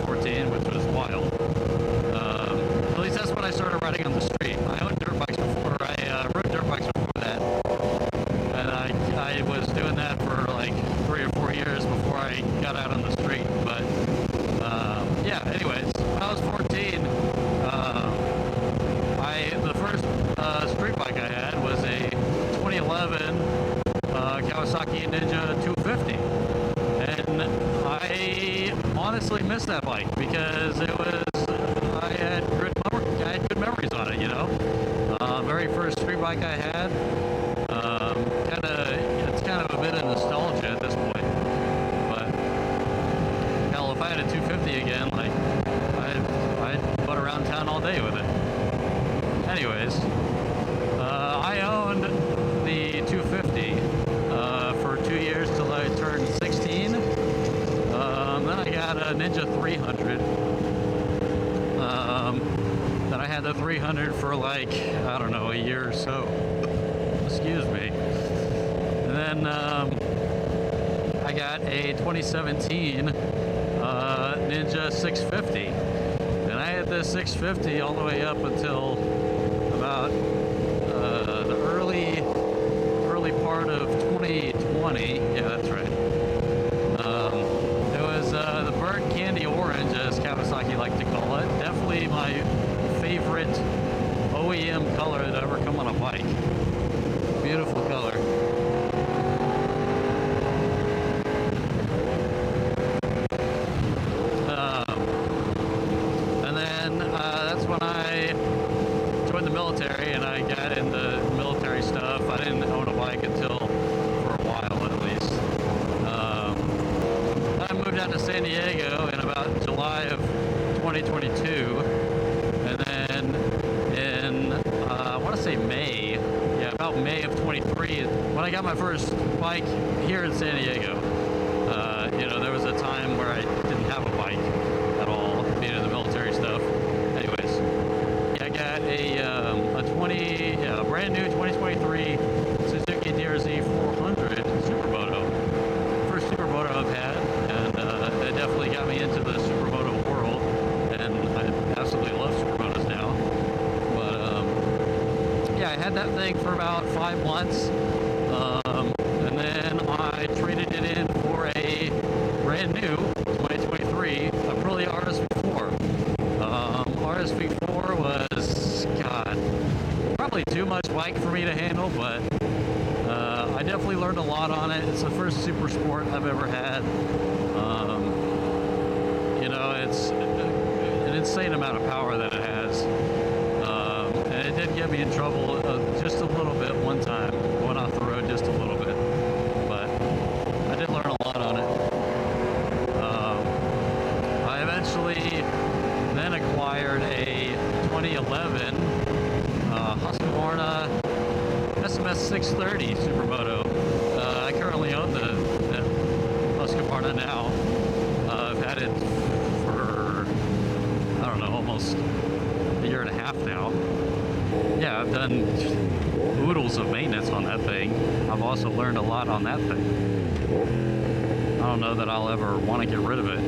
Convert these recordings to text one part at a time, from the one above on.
14, which was wild. At least that's when I started riding on the street. I owned dirt bikes before. I rode dirt bikes before that, and I was doing that for like 3 or 4 years before I got out on the street. But yeah. Anyways, when I was 14, the first street bike I had was a 2011 Kawasaki Ninja 250, and I honestly missed that bike because I had good memories on it. You know, very first street bike I had. It's kind of a bit of nostalgia at this point, but hell, if I had a 250 again, like I'd butt around town all day with it. Anyways, I owned the 250 for 2 years till I turned 16. Then I got a Ninja 300. Then I had the 300 for like, I don't know, a year or so. Excuse me. And then I got a 2017 Ninja 650. And I had this 650 all the way up until about the early part of 2020. Yeah, that's right. It was the burnt candy orange, as Kawasaki like to call it. Definitely my favorite OEM color that ever come on a bike. Beautiful color. And then that's when I joined the military, and I got into military stuff. I didn't own a bike until for a while, at least. I moved out to San Diego in about July of 2022, and then in I want to say May, about May of 23, when I got my first bike here in San Diego. You know, there was a time where I didn't have a bike at all, being in the military stuff. Anyways, yeah, I got a brand new 2023 Suzuki DRZ 400 Supermoto. First Supermoto I've had, and it definitely got me into the Supermoto world, and I absolutely love Supermotos now. But yeah, I had that thing for about 5 months, and then I traded it in for a brand new 2023 Aprilia RSV4. RSV4 was, God, probably too much bike for me to handle, but I definitely learned a lot on it. It's the first super sport I've ever had. You know, it's an insane amount of power that it has. And it did get me in trouble just a little bit one time, going off the road just a little bit. But I did learn a lot on it. I eventually then acquired a 2011 Husqvarna SMS 630 Supermoto. I currently own the Husqvarna now. I've had it for, I don't know, almost a year and a half now. Yeah, I've done oodles of maintenance on that thing. I've also learned a lot on that thing. I don't know that I'll ever want to get rid of it,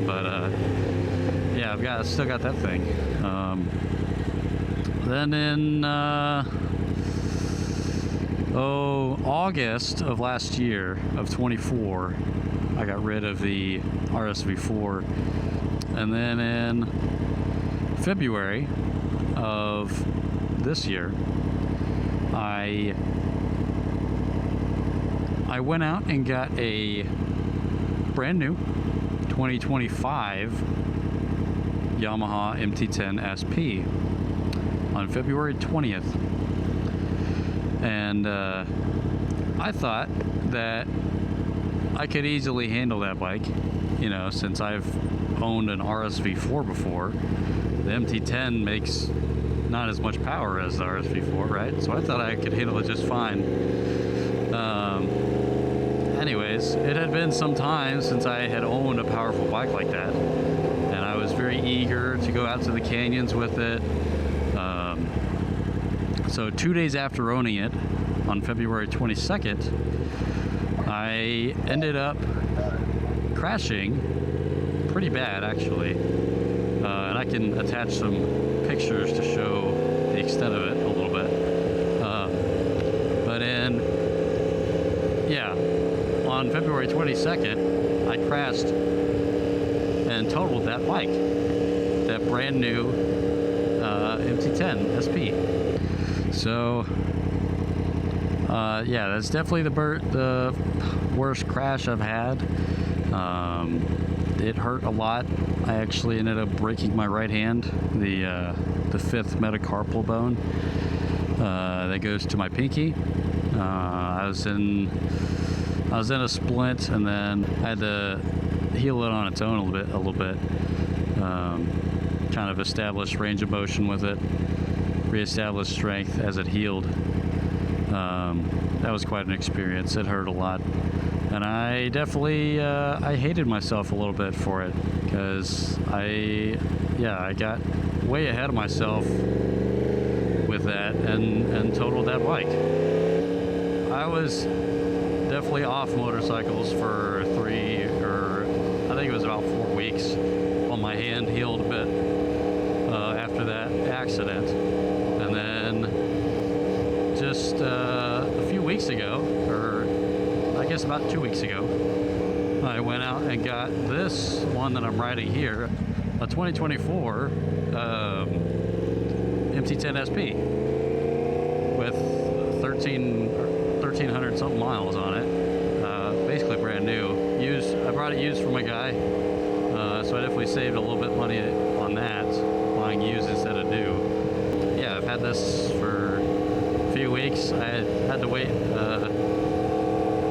but yeah, I've still got that thing. Then in August of last year, of 24, I got rid of the RSV4, and then in February of this year, I went out and got a brand new 2025 Yamaha MT-10 SP on February 20th. And I thought that I could easily handle that bike, you know, since I've owned an RSV4 before. The MT-10 makes not as much power as the RSV4, right? So I thought I could handle it just fine. Anyways, it had been some time since I had owned a powerful bike like that, and I was very eager to go out to the canyons with it. So 2 days after owning it, on February 22nd, I ended up crashing pretty bad actually, and I can attach some pictures to show the extent of it a little bit. But on February 22nd, I crashed and totaled that bike, that brand new MT10 SP. So that's definitely the worst crash I've had. It hurt a lot. I actually ended up breaking my right hand, the fifth metacarpal bone that goes to my pinky. I was in a splint, and then I had to heal it on its own a little bit. Kind of establish range of motion with it, reestablish strength as it healed. That was quite an experience. It hurt a lot, and I definitely I hated myself a little bit for it, because I got way ahead of myself with that and totaled that bike. I was definitely off motorcycles for 3 or I think it was about 4 weeks while my hand healed a bit after that accident. And then just a few weeks ago, or I guess about 2 weeks ago, I went out and got this one that I'm riding here, a 2024 MT10 SP with 1,300 something miles on it. Basically brand new. Used. I brought it used from a guy, so I definitely saved a little bit of money on that, buying used instead of new. Yeah, I've had this for a few weeks. I had to wait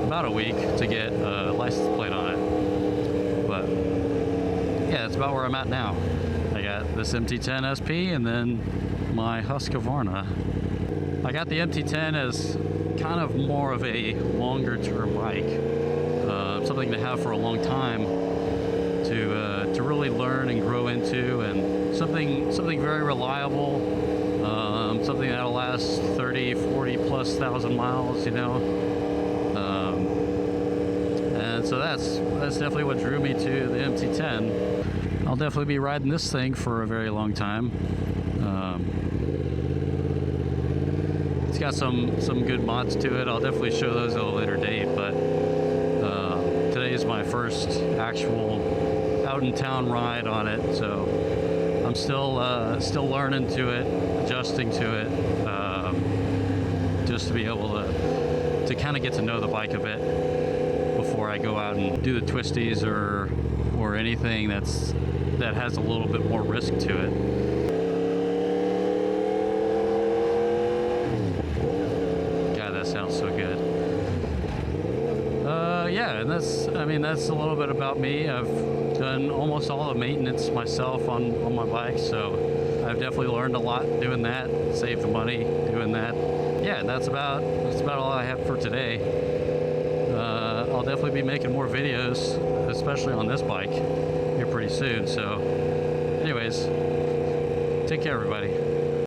about a week to get a license plate on it, but yeah, that's about where I'm at now. I got this MT10 SP and then my Husqvarna. I got the MT10 as kind of more of a longer term bike, something to have for a long time, to really learn and grow into, and something very reliable, something that'll last 30, 40 plus thousand miles, and so that's definitely what drew me to the MT10. I'll definitely be riding this thing for a very long time. It's got some good mods to it. I'll definitely show those at a later date, but today is my first actual out in town ride on it, so I'm still learning to it, adjusting to it, just to be able to kind of get to know the bike a bit before I go out and do the twisties or anything that has a little bit more risk to it. Sounds so good. And that's a little bit about me. I've done almost all the maintenance myself on my bike, so I've definitely learned a lot doing that, saved the money doing that. Yeah, that's about all I have for today. I'll definitely be making more videos, especially on this bike, here pretty soon. So anyways, take care everybody.